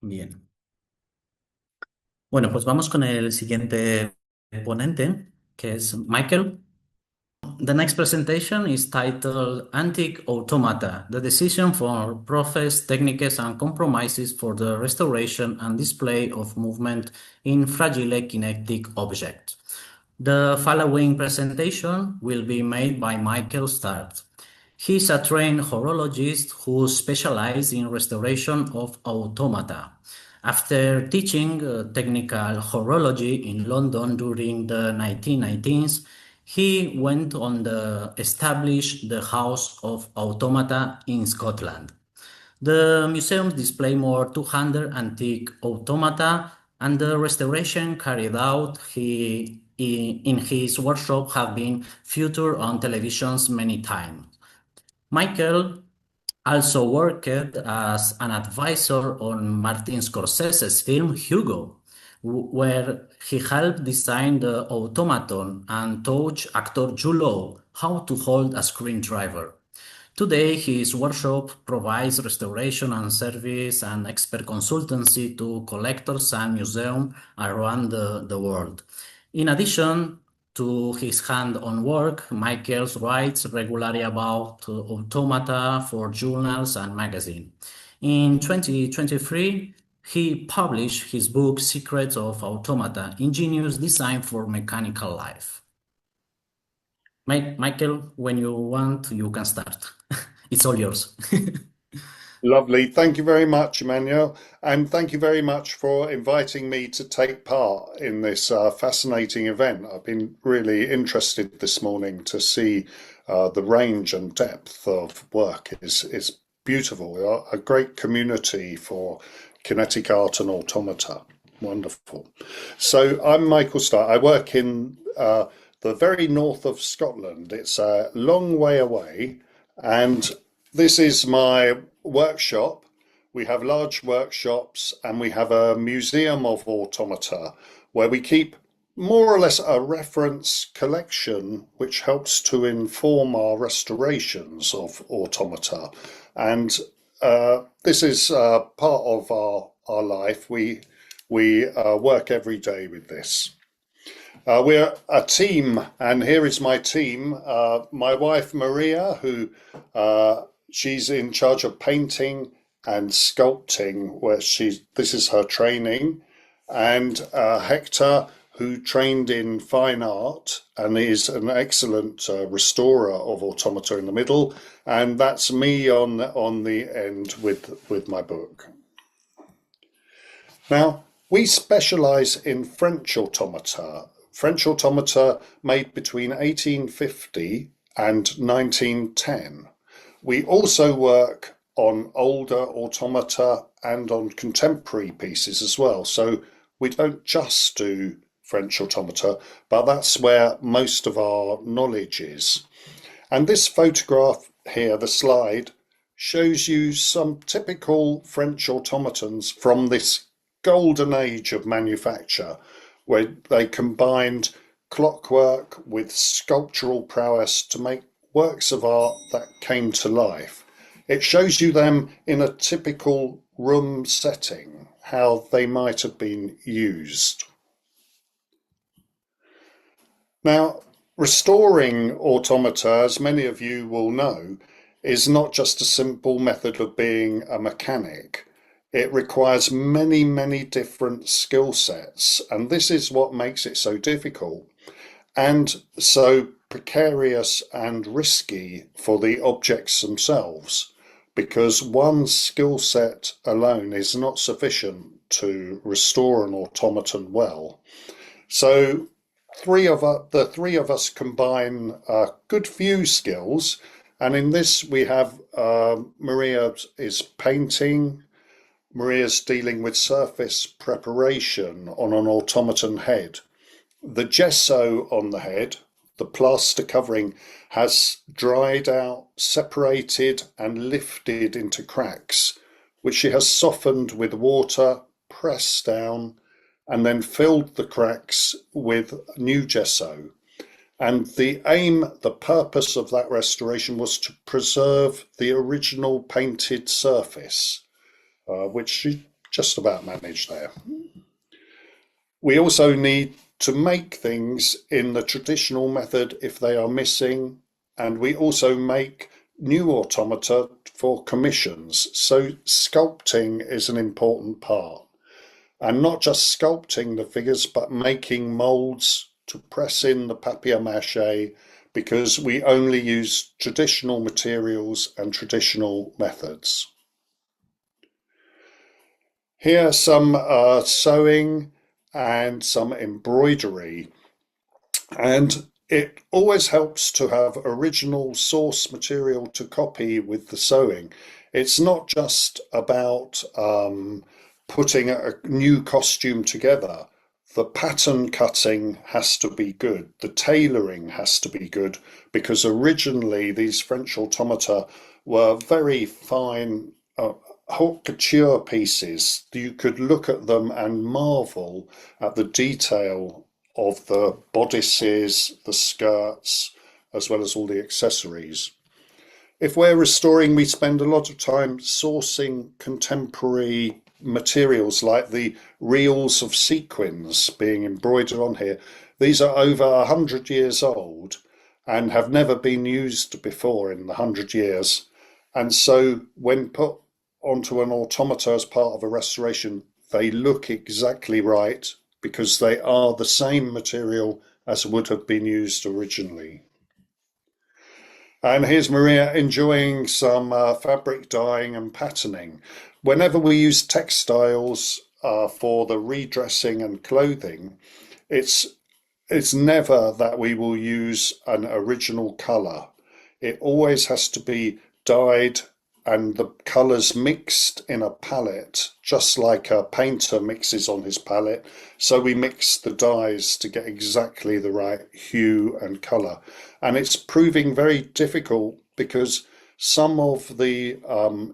Bien. Bueno, pues vamos con el siguiente ponente, que es Michael. The next presentation is titled Antique Automata, the decision for prophets, techniques, and compromises for the restoration and display of movement in fragile kinetic objects. The following presentation will be made by Michael Start. He is a trained horologist who specializes in restoration of automata. After teaching technical horology in London during the 1990s, he went on to establish the House of Automata in Scotland. The museum displays more 200 antique automata, and the restoration carried out in his workshop have been featured on televisions many times. Michael also worked as an advisor on Martin Scorsese's film Hugo, where he helped design the automaton and taught actor Jude Law how to hold a screwdriver. Today, his workshop provides restoration and service and expert consultancy to collectors and museums around the world. In addition to his hand-on work, Michael writes regularly about automata for journals and magazines. In 2023, he published his book Secrets of Automata: Ingenious Design for Mechanical Life. Michael, when you want, you can start. It's all yours. Lovely. Thank you very much, Emmanuel. And thank you very much for inviting me to take part in this fascinating event. I've been really interested this morning to see the range and depth of work is beautiful. We are a great community for kinetic art and automata. Wonderful. So I'm Michael Starr. I work in the very north of Scotland. It's a long way away, and this is my workshop. We have large workshops and we have a museum of automata where we keep more or less a reference collection which helps to inform our restorations of automata. And this is part of our life. We work every day with this. We're a team, and here is my team. My wife Maria, who she's in charge of painting and sculpting, where this is her training, and Hector, who trained in fine art and is an excellent restorer of automata in the middle, and that's me on the end with my book. Now, we specialize in French automata made between 1850 and 1910. We also work on older automata and on contemporary pieces as well. So we don't just do French automata, but that's where most of our knowledge is. And this photograph here, the slide, shows you some typical French automatons from this golden age of manufacture, where they combined clockwork with sculptural prowess to make works of art that came to life. It shows you them in a typical room setting, how they might have been used. Now, restoring automata, as many of you will know, is not just a simple method of being a mechanic. It requires many, many different skill sets, and this is what makes it so difficult and so precarious and risky for the objects themselves, because one skill set alone is not sufficient to restore an automaton well. So the three of us combine a good few skills, and in this we have Maria is painting, Maria's dealing with surface preparation on an automaton head. The gesso on the head, the plaster covering, has dried out, separated and lifted into cracks, which she has softened with water, pressed down, and then filled the cracks with new gesso. And the purpose of that restoration was to preserve the original painted surface, which she just about manage there. We also need to make things in the traditional method if they are missing, and we also make new automata for commissions. So sculpting is an important part, and not just sculpting the figures, but making molds to press in the papier-mâché, because we only use traditional materials and traditional methods. Here are some sewing and some embroidery, and it always helps to have original source material to copy with the sewing. It's not just about putting a new costume together. The pattern cutting has to be good, the tailoring has to be good, because originally these French automata were very fine haute couture pieces. You could look at them and marvel at the detail of the bodices, the skirts, as well as all the accessories. If we're restoring, we spend a lot of time sourcing contemporary materials like the reels of sequins being embroidered on here. These are over 100 years old and have never been used before in the 100 years. And so when put onto an automata as part of a restoration, they look exactly right because they are the same material as would have been used originally. And here's Maria enjoying some fabric dyeing and patterning. Whenever we use textiles for the redressing and clothing, it's never that we will use an original colour. It always has to be dyed and the colours mixed in a palette, just like a painter mixes on his palette. So we mix the dyes to get exactly the right hue and colour. And it's proving very difficult because some of the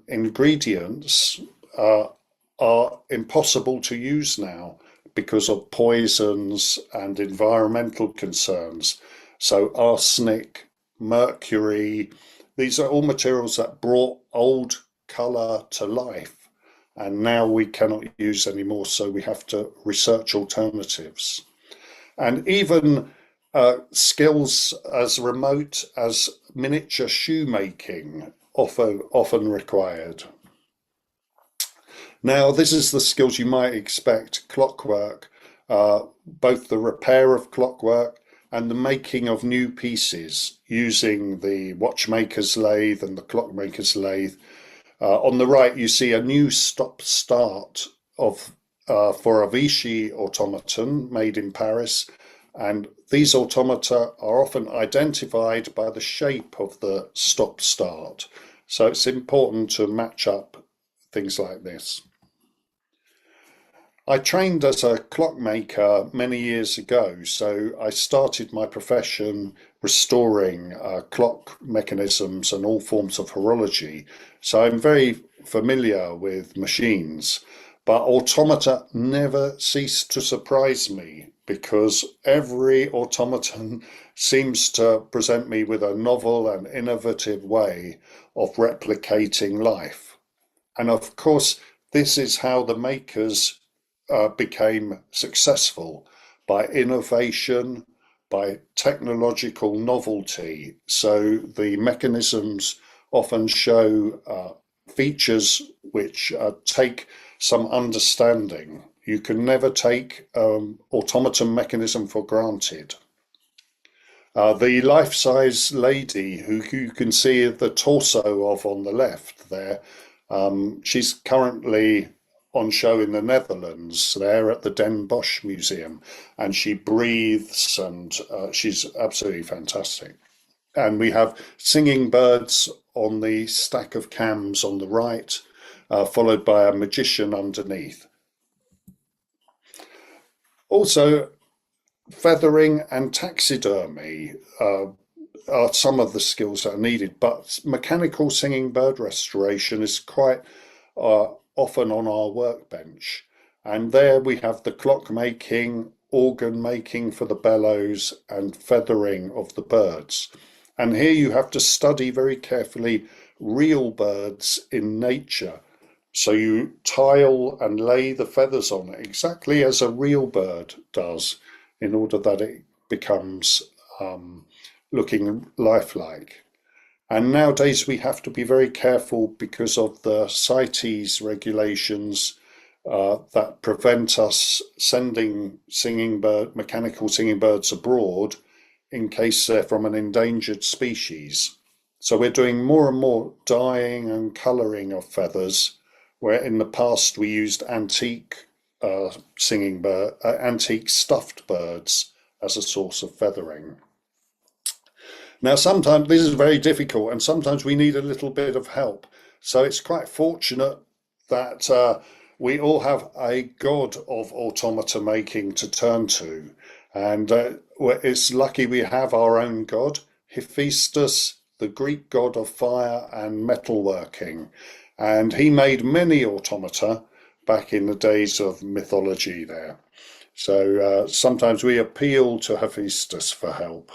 ingredients are impossible to use now because of poisons and environmental concerns. So arsenic, mercury, these are all materials that brought old colour to life, and now we cannot use anymore, so we have to research alternatives. And even skills as remote as miniature shoemaking often required. Now, this is the skills you might expect: clockwork, both the repair of clockwork and the making of new pieces using the watchmaker's lathe and the clockmaker's lathe. On the right, you see a new stop-start for a Vichy automaton made in Paris, and these automata are often identified by the shape of the stop-start. So it's important to match up things like this. I trained as a clockmaker many years ago, so I started my profession restoring clock mechanisms and all forms of horology. So I'm very familiar with machines, but automata never cease to surprise me because every automaton seems to present me with a novel and innovative way of replicating life. And of course, this is how the makers became successful, by innovation, by technological novelty. So the mechanisms often show features which take some understanding. You can never take automaton mechanism for granted. The life-size lady who you can see the torso of on the left there, she's currently on show in the Netherlands, there at the Den Bosch Museum, and she breathes and she's absolutely fantastic. And we have singing birds on the stack of cams on the right, followed by a magician underneath. Also, feathering and taxidermy are some of the skills that are needed, but mechanical singing bird restoration is quite often on our workbench. And there we have the clock making, organ making for the bellows, and feathering of the birds. And here you have to study very carefully real birds in nature, So you tile and lay the feathers on it exactly as a real bird does in order that it becomes looking lifelike. And nowadays we have to be very careful because of the CITES regulations that prevent us sending mechanical singing birds abroad in case they're from an endangered species. So we're doing more and more dyeing and colouring of feathers, where in the past we used antique antique stuffed birds as a source of feathering. Now, sometimes this is very difficult, and sometimes we need a little bit of help. So it's quite fortunate that we all have a god of automata making to turn to. And it's lucky we have our own god, Hephaestus, the Greek god of fire and metalworking. And he made many automata back in the days of mythology there. So sometimes we appeal to Hephaestus for help.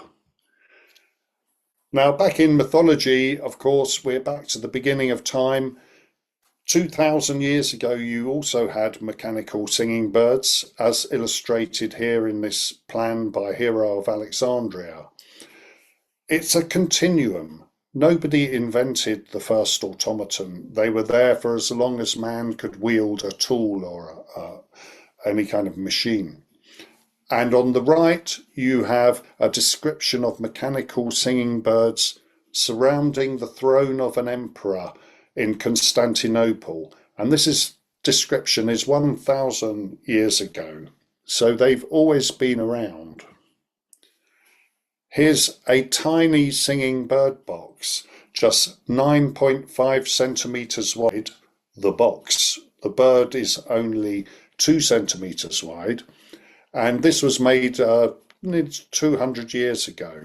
Now, back in mythology, of course, we're back to the beginning of time. 2000 years ago, you also had mechanical singing birds, as illustrated here in this plan by Hero of Alexandria. It's a continuum. Nobody invented the first automaton. They were there for as long as man could wield a tool or any kind of machine. And on the right, you have a description of mechanical singing birds surrounding the throne of an emperor in Constantinople. And this description is 1,000 years ago. So they've always been around. Here's a tiny singing bird box, just 9.5 centimeters wide. The box, the bird is only 2 centimeters wide. And this was made 200 years ago.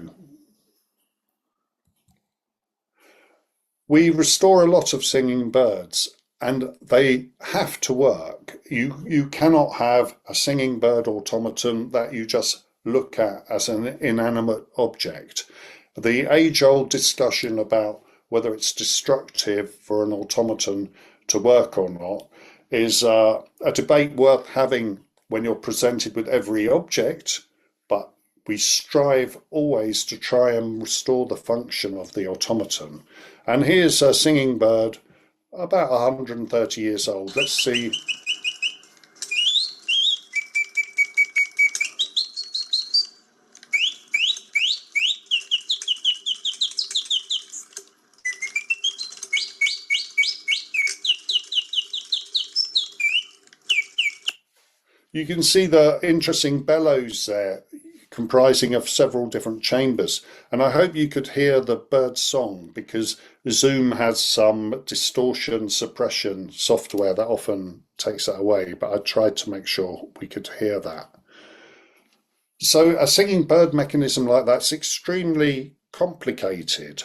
We restore a lot of singing birds, and they have to work. You cannot have a singing bird automaton that you just look at as an inanimate object. The age-old discussion about whether it's destructive for an automaton to work or not is a debate worth having when you're presented with every object, but we strive always to try and restore the function of the automaton. And here's a singing bird about 130 years old. Let's see. You can see the interesting bellows there, comprising of several different chambers. And I hope you could hear the bird's song, because Zoom has some distortion suppression software that often takes that away, but I tried to make sure we could hear that. So a singing bird mechanism like that's extremely complicated,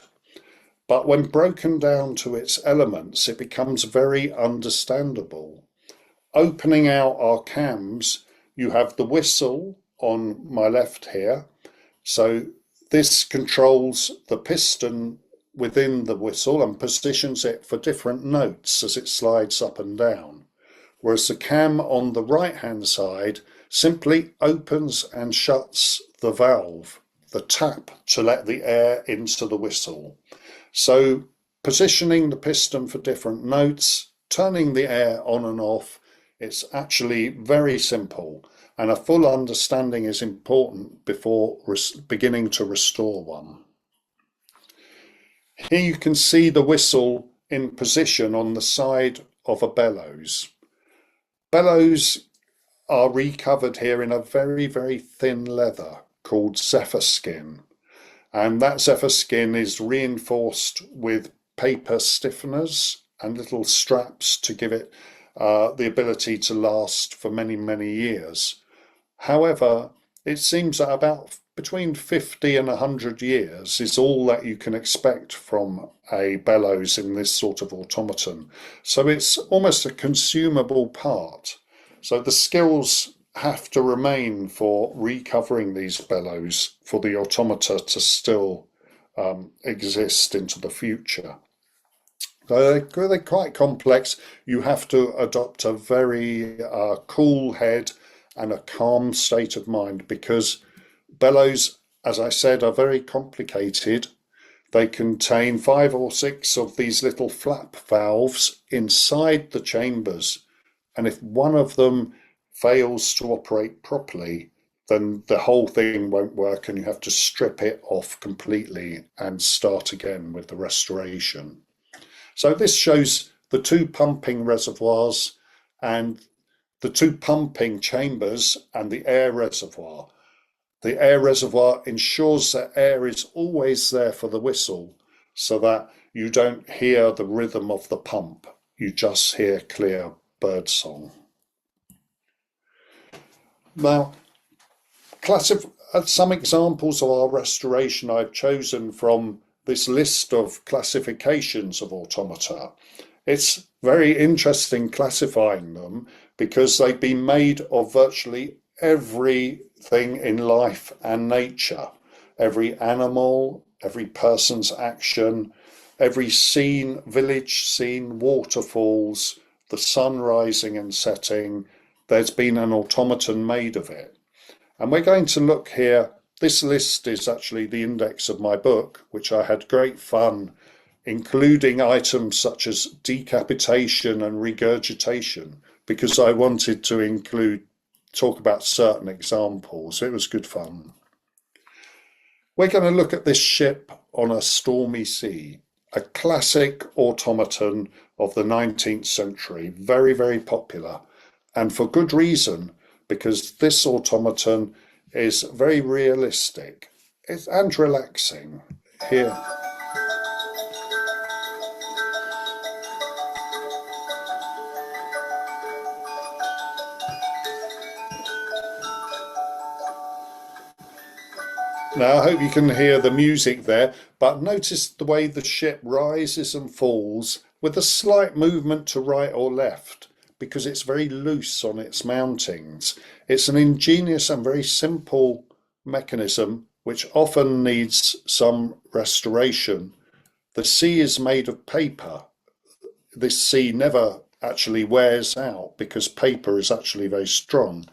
but when broken down to its elements, it becomes very understandable. Opening out our cams, you have the whistle on my left here. So this controls the piston within the whistle and positions it for different notes as it slides up and down. Whereas the cam on the right-hand side simply opens and shuts the valve, the tap to let the air into the whistle. So positioning the piston for different notes, turning the air on and off, it's actually very simple, and a full understanding is important before beginning to restore one. Here you can see the whistle in position on the side of a bellows. Bellows are recovered here in a very, very thin leather called zephyr skin, and that zephyr skin is reinforced with paper stiffeners and little straps to give it the ability to last for many, many years. However, it seems that about between 50 and 100 years is all that you can expect from a bellows in this sort of automaton. So it's almost a consumable part. So the skills have to remain for recovering these bellows for the automata to still exist into the future. They're quite complex. You have to adopt a very cool head and a calm state of mind because bellows, as I said, are very complicated. They contain 5 or 6 of these little flap valves inside the chambers. And if one of them fails to operate properly, then the whole thing won't work and you have to strip it off completely and start again with the restoration. So this shows the 2 pumping reservoirs and the 2 pumping chambers and the air reservoir. The air reservoir ensures that air is always there for the whistle so that you don't hear the rhythm of the pump. You just hear clear bird song. Now, some examples of our restoration I've chosen from this list of classifications of automata. It's very interesting classifying them because they've been made of virtually everything in life and nature. Every animal, every person's action, every scene, village scene, waterfalls, the sun rising and setting, there's been an automaton made of it. And we're going to look here. This list is actually the index of my book, which I had great fun, including items such as decapitation and regurgitation, because I wanted to talk about certain examples. It was good fun. We're going to look at this ship on a stormy sea, a classic automaton of the 19th century, very, very popular, and for good reason, because this automaton is very realistic and relaxing. Here. Now, I hope you can hear the music there, but notice the way the ship rises and falls with a slight movement to right or left, because it's very loose on its mountings. It's an ingenious and very simple mechanism which often needs some restoration. The sea is made of paper. This sea never actually wears out because paper is actually very strong,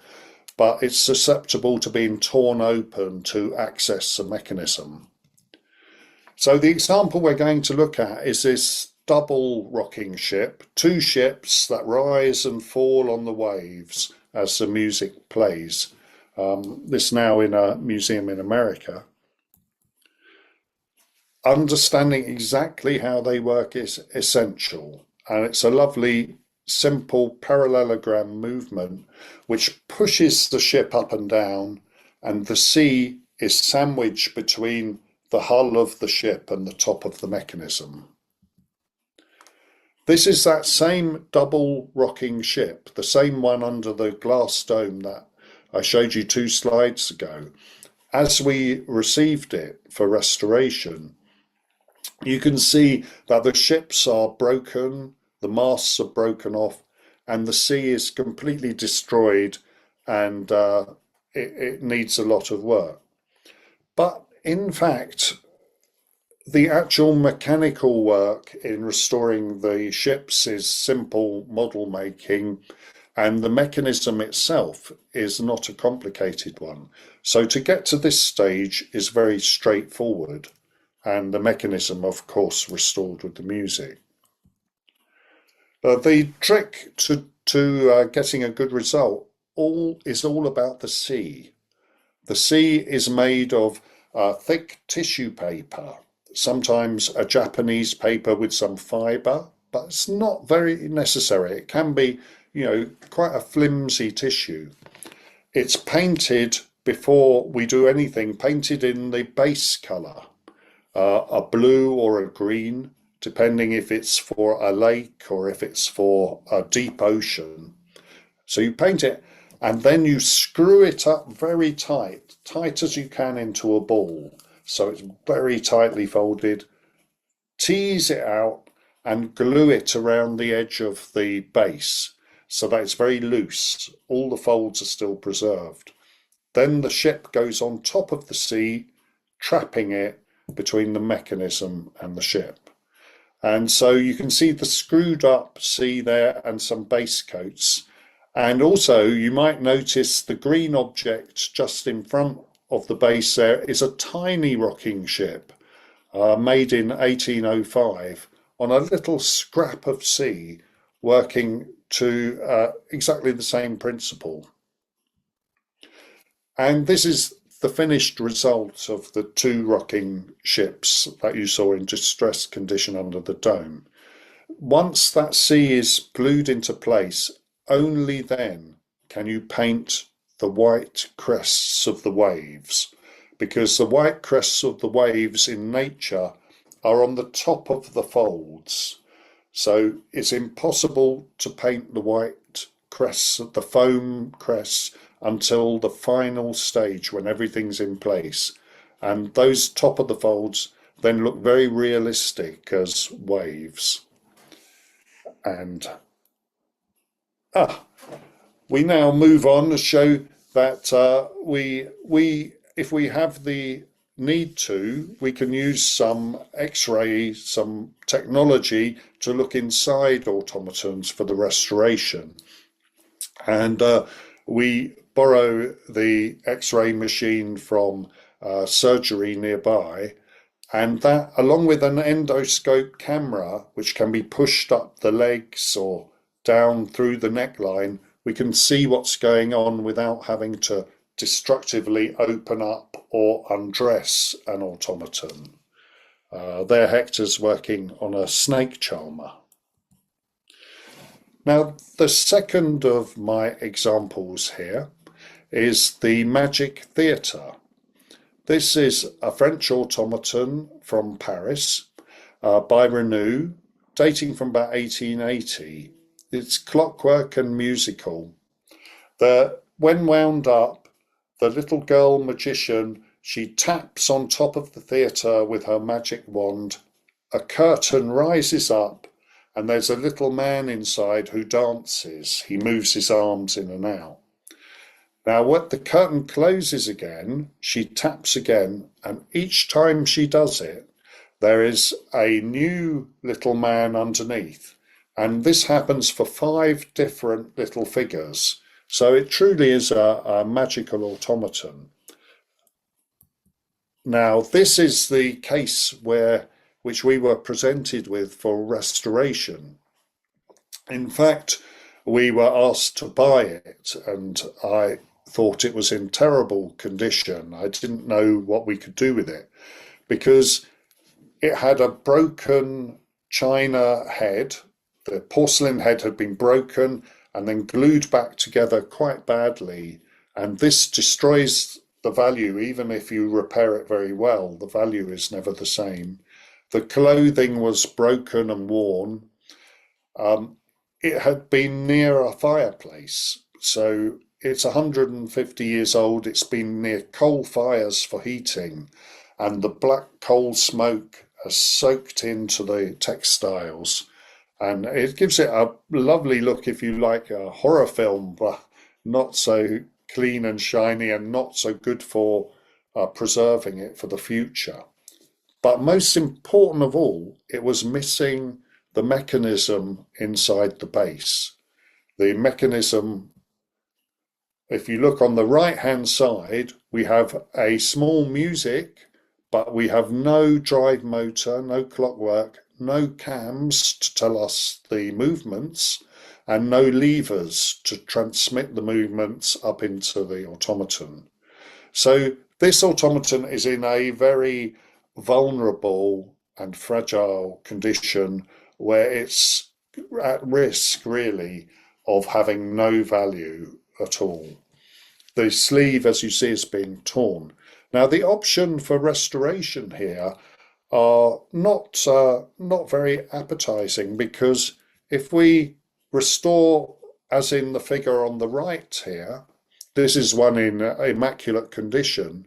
but it's susceptible to being torn open to access the mechanism. So the example we're going to look at is this double rocking ship, 2 ships that rise and fall on the waves as the music plays. This now in a museum in America. Understanding exactly how they work is essential, and it's a lovely simple parallelogram movement which pushes the ship up and down, and the sea is sandwiched between the hull of the ship and the top of the mechanism. This is that same double rocking ship, the same one under the glass dome that I showed you 2 slides ago. As we received it for restoration, you can see that the ships are broken, the masts are broken off, and the sea is completely destroyed, and it needs a lot of work. But in fact, the actual mechanical work in restoring the ships is simple model making, and the mechanism itself is not a complicated one. So to get to this stage is very straightforward, and the mechanism, of course, restored with the music. The trick to getting a good result is all about the sea. The sea is made of thick tissue paper, sometimes a Japanese paper with some fibre, but it's not very necessary. It can be, quite a flimsy tissue. It's painted before we do anything, painted in the base colour, a blue or a green, depending if it's for a lake or if it's for a deep ocean. So you paint it and then you screw it up very tight as you can into a ball. So it's very tightly folded, tease it out and glue it around the edge of the base so that it's very loose. All the folds are still preserved. Then the ship goes on top of the sea, trapping it between the mechanism and the ship. And so you can see the screwed up C there and some base coats. And also you might notice the green object just in front of the base there is a tiny rocking ship made in 1805 on a little scrap of sea working to exactly the same principle. And this is the finished result of the two rocking ships that you saw in distressed condition under the dome. Once that sea is glued into place, only then can you paint the white crests of the waves, because the white crests of the waves in nature are on the top of the folds. So it's impossible to paint the white crests, the foam crests, until the final stage when everything's in place. And those top of the folds then look very realistic as waves. And we now move on to show that if we have the need to, we can use some X-ray, some technology to look inside automatons for the restoration. And we borrow the X-ray machine from surgery nearby, and that, along with an endoscope camera, which can be pushed up the legs or down through the neckline, we can see what's going on without having to destructively open up or undress an automaton. There Hector's working on a snake charmer. Now, the second of my examples here is the Magic Theatre. This is a French automaton from Paris by Renault, dating from about 1880. It's clockwork and musical. When wound up, the little girl magician, she taps on top of the theatre with her magic wand. A curtain rises up, and there's a little man inside who dances. He moves his arms in and out. Now, when the curtain closes again, she taps again, and each time she does it, there is a new little man underneath. And this happens for 5 different little figures. So it truly is a magical automaton. Now, this is the case which we were presented with for restoration. In fact, we were asked to buy it, and I thought it was in terrible condition. I didn't know what we could do with it because it had a broken china head. The porcelain head had been broken and then glued back together quite badly, and this destroys the value. Even if you repair it very well, the value is never the same. The clothing was broken and worn. It had been near a fireplace, so it's 150 years old. It's been near coal fires for heating, and the black coal smoke has soaked into the textiles. And it gives it a lovely look, if you like a horror film, but not so clean and shiny and not so good for preserving it for the future. But most important of all, it was missing the mechanism inside the base. The mechanism, if you look on the right-hand side, we have a small music, but we have no drive motor, no clockwork, no cams to tell us the movements, and no levers to transmit the movements up into the automaton. So this automaton is in a very vulnerable and fragile condition where it's at risk, really, of having no value at all. The sleeve, as you see, is being torn. Now, the option for restoration here are not very appetizing, because if we restore, as in the figure on the right here, this is one in immaculate condition,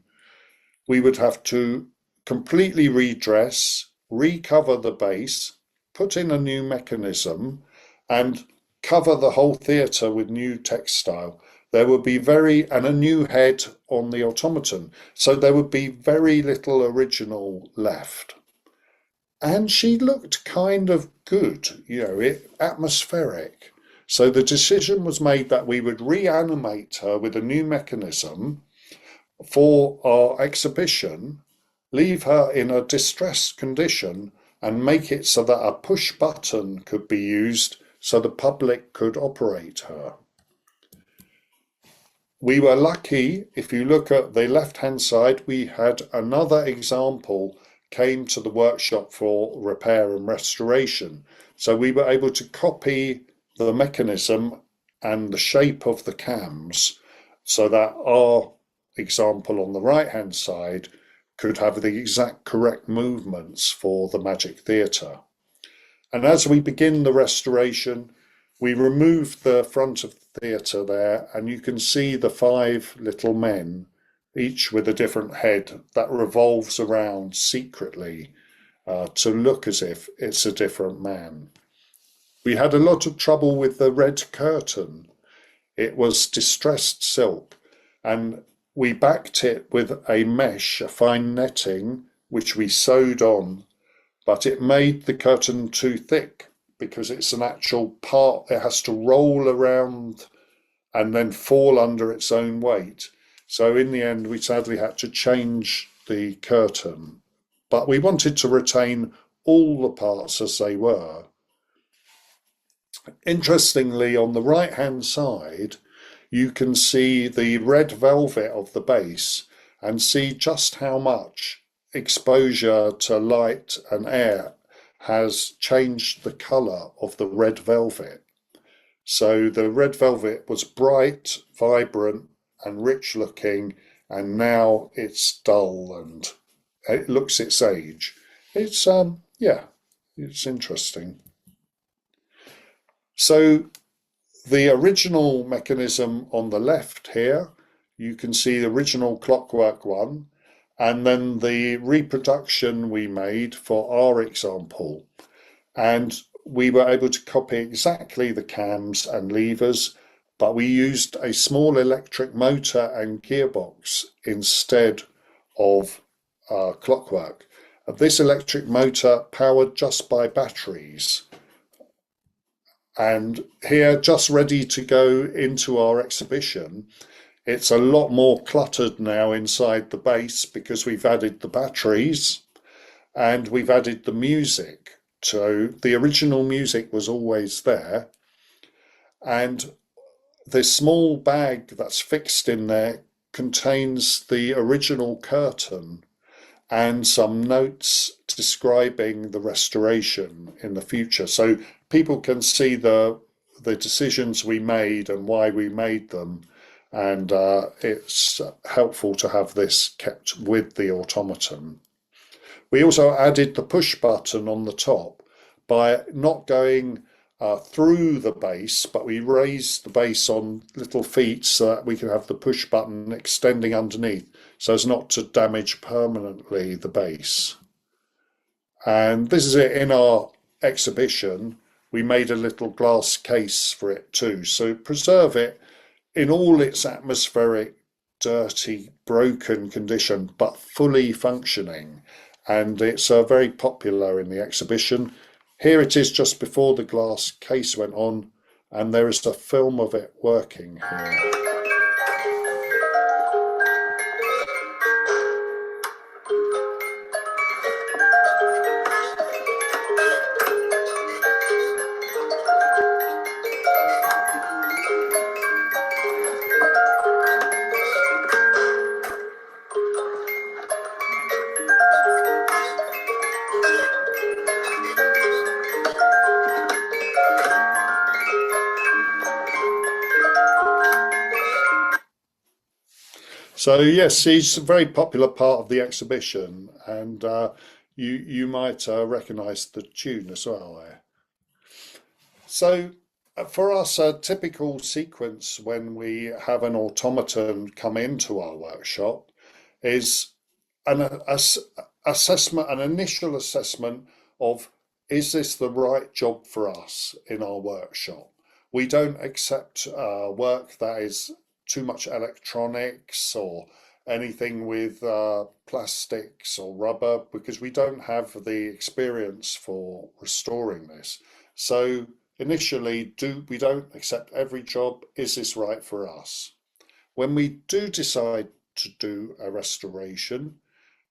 we would have to completely redress, recover the base, put in a new mechanism, and cover the whole theatre with new textile. There would be and a new head on the automaton. So there would be very little original left. and she looked kind of good, atmospheric. So the decision was made that we would reanimate her with a new mechanism for our exhibition, leave her in a distressed condition, and make it so that a push button could be used so the public could operate her. We were lucky. If you look at the left-hand side, we had another example came to the workshop for repair and restoration. So we were able to copy the mechanism and the shape of the cams so that our example on the right-hand side could have the exact correct movements for the Magic Theatre. And as we begin the restoration, we remove the front of the theatre there, and you can see the 5 little men, each with a different head, that revolves around secretly to look as if it's a different man. We had a lot of trouble with the red curtain. It was distressed silk, and we backed it with a mesh, a fine netting, which we sewed on, but it made the curtain too thick because it's an actual part. It has to roll around and then fall under its own weight. So in the end, we sadly had to change the curtain, but we wanted to retain all the parts as they were. Interestingly, on the right-hand side, you can see the red velvet of the base and see just how much exposure to light and air has changed the colour of the red velvet. So the red velvet was bright, vibrant and rich looking, and now it's dull and it looks its age. It's it's interesting. So the original mechanism on the left here, you can see the original clockwork one, and then the reproduction we made for our example. And we were able to copy exactly the cams and levers, but we used a small electric motor and gearbox instead of clockwork. This electric motor powered just by batteries. And here, just ready to go into our exhibition, it's a lot more cluttered now inside the base because we've added the batteries and we've added the music. So the original music was always there. And the small bag that's fixed in there contains the original curtain and some notes describing the restoration in the future. So people can see the decisions we made and why we made them. And it's helpful to have this kept with the automaton. We also added the push button on the top by not going through the base, but we raised the base on little feet so that we can have the push button extending underneath so as not to damage permanently the base. And this is it in our exhibition. We made a little glass case for it too. So preserve it in all its atmospheric, dirty, broken condition, but fully functioning. And it's very popular in the exhibition. Here it is just before the glass case went on, and there is a film of it working here. So yes, it's a very popular part of the exhibition, and you might recognise the tune as well there. So for us, a typical sequence when we have an automaton come into our workshop is an assessment, an initial assessment of, is this the right job for us in our workshop? We don't accept work that is too much electronics or anything with plastics or rubber because we don't have the experience for restoring this. So initially, we don't accept every job. Is this right for us? When we do decide to do a restoration,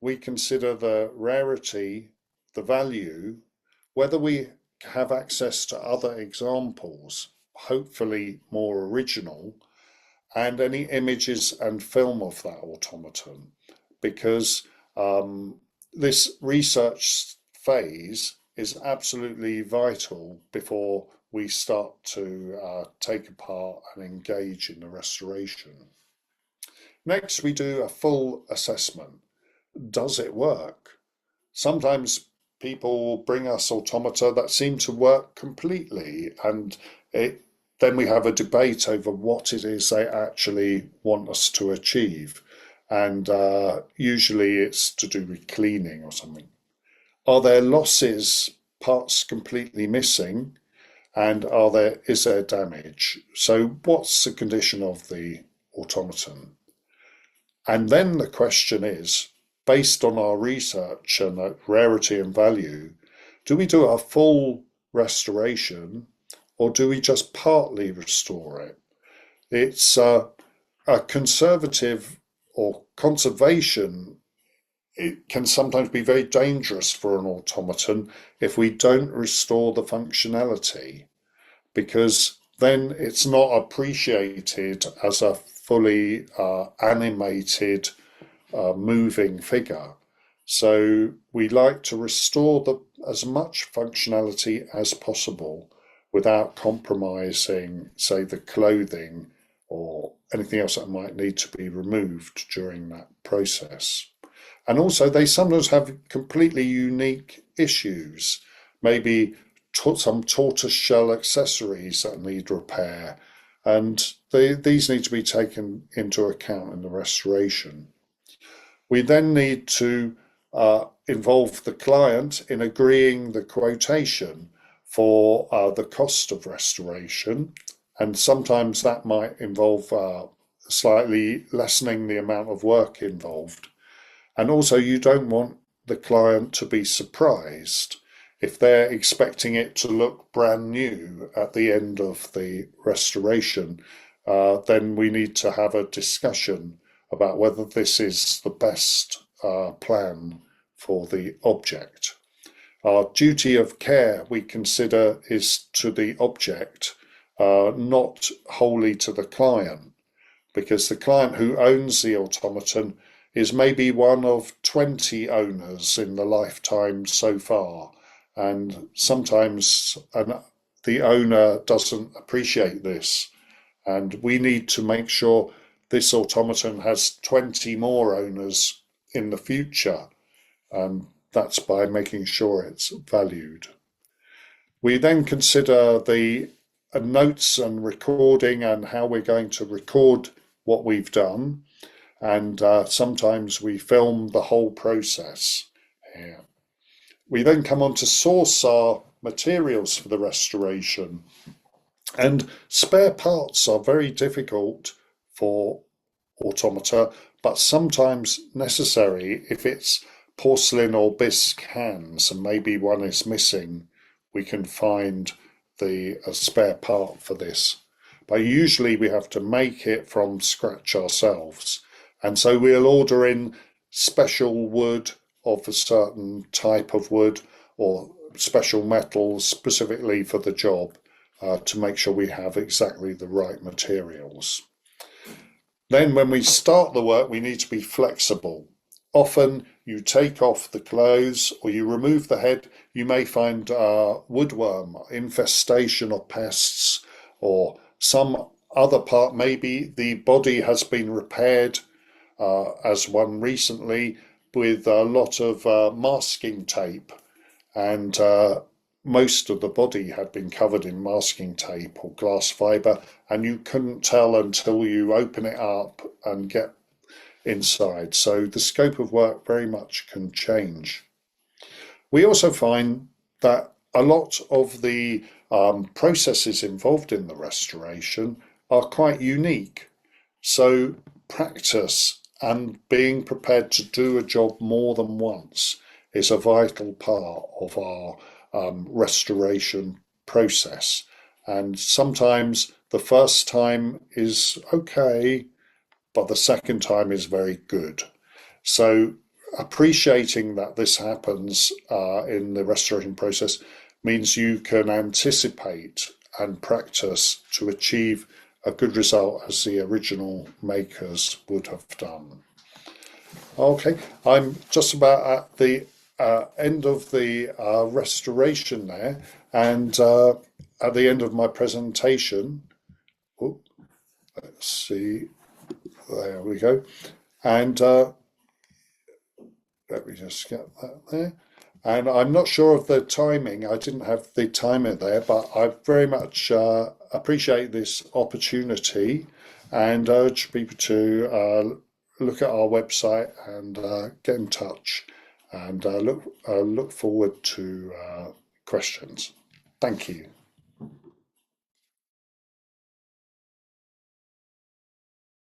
we consider the rarity, the value, whether we have access to other examples, hopefully more original, and any images and film of that automaton, because this research phase is absolutely vital before we start to take apart and engage in the restoration. Next, we do a full assessment. Does it work? Sometimes people bring us automata that seem to work completely, and then we have a debate over what it is they actually want us to achieve. And usually it's to do with cleaning or something. Are there losses, parts completely missing, and is there damage? So what's the condition of the automaton? And then the question is, based on our research and that rarity and value, do we do a full restoration or do we just partly restore it? It's a conservative or conservation. It can sometimes be very dangerous for an automaton if we don't restore the functionality, because then it's not appreciated as a fully animated moving figure. So we like to restore as much functionality as possible without compromising, say, the clothing or anything else that might need to be removed during that process. And also, they sometimes have completely unique issues, maybe some tortoise shell accessories that need repair, and these need to be taken into account in the restoration. We then need to involve the client in agreeing the quotation for the cost of restoration, and sometimes that might involve slightly lessening the amount of work involved. And also, you don't want the client to be surprised if they're expecting it to look brand new at the end of the restoration. Then we need to have a discussion about whether this is the best plan for the object. Our duty of care, we consider, is to the object, not wholly to the client, because the client who owns the automaton is maybe one of 20 owners in the lifetime so far, and sometimes the owner doesn't appreciate this, and we need to make sure this automaton has 20 more owners in the future, and that's by making sure it's valued. We then consider the notes and recording and how we're going to record what we've done, and sometimes we film the whole process here. We then come on to source our materials for the restoration, and spare parts are very difficult for automata, but sometimes necessary. If it's porcelain or bisque hands and maybe one is missing, we can find a spare part for this. But usually we have to make it from scratch ourselves. And so we'll order in special wood of a certain type of wood or special metals specifically for the job to make sure we have exactly the right materials. Then when we start the work, we need to be flexible. Often you take off the clothes or you remove the head, you may find woodworm, infestation of pests, or some other part, maybe the body has been repaired, as one recently, with a lot of masking tape, and most of the body had been covered in masking tape or glass fibre, and you couldn't tell until you open it up and get inside. So the scope of work very much can change. We also find that a lot of the processes involved in the restoration are quite unique. So practice and being prepared to do a job more than once is a vital part of our restoration process. And sometimes the first time is okay, but the second time is very good. So appreciating that this happens in the restoration process means you can anticipate and practice to achieve a good result as the original makers would have done. Okay, I'm just about at the end of the restoration there, and at the end of my presentation. Oh, let's see, there we go. And let me just get that there. And I'm not sure of the timing. I didn't have the timer there, but I very much appreciate this opportunity and urge people to look at our website and get in touch. And look forward to questions. Thank you.